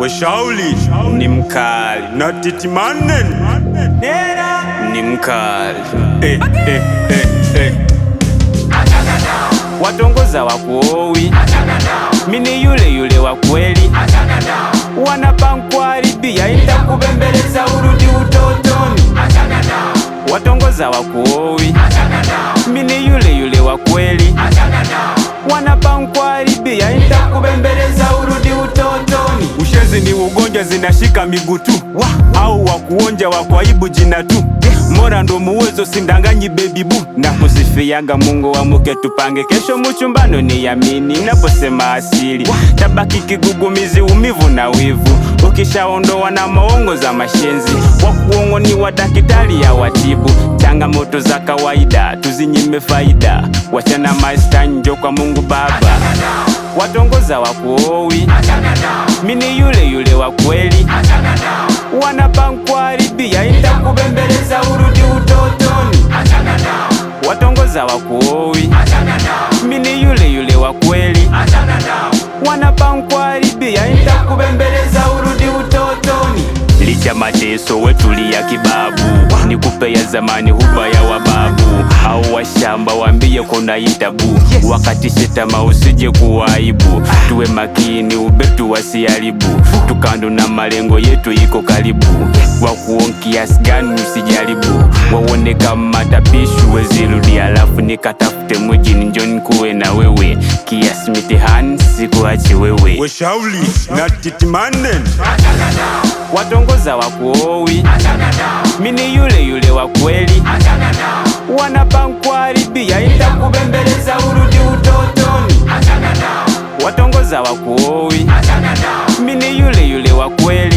we Shauli ni mkali na Titi Manen ni mkali. Watongoza wakuowi, mini yule yule wa kweli. Wanapankwaribia itakubembeleza urudi utotoni. Watongoza wakuowi, mini yule yule wa kweli. Wanapankwaribia itakubembeleza urudi utotoni. Ushenzi ni ugonjwa zinashika miguu tu, au wakuonja wakwaibu jina tu. Mora ndo muwezo sindanganyi baby boo. Na kusifianga Mungu wa muke tupange kesho muchumbano ni yamini. Naposema asili tabaki kigugumizi, umivu na wivu. Ukishaondoa na maongo za mashenzi, wakuongo ni wadakitari ya watibu. Changamoto za kawaida tuzinyime faida, wachana maista njo kwa Mungu Baba. Watongoza wakuowi, mini yule yule wa kweli. Wanapankwaribia itakubembeleza urudi utotoni. Watongoza wakuowi, mini yule yule wa kweli. Wanapankwaribia itakubembeleza urudi utotoni. Licha mateso wetulia kibabu, nikupe ya zamani huba ya wababu. Au washamba wambie kuna itabu, wakati shetama usije kuwaibu. Tuwe makini ubetu wasiharibu, tukando na malengo yetu iko karibu. Wakuon kiasi gani usijaribu, wawone kama tapishu wezirudi. Alafu nikatafute mjini njoni kuwe na wewe, kiasi mitihani sikuache wewe. We Shauli na Titi Manen Watongoza wakuowi, mini yule yule wa kweli. Wanapankwaribia itakubembeleza urudi utotoni. Watongoza wakuowi, mini yule yule wa kweli.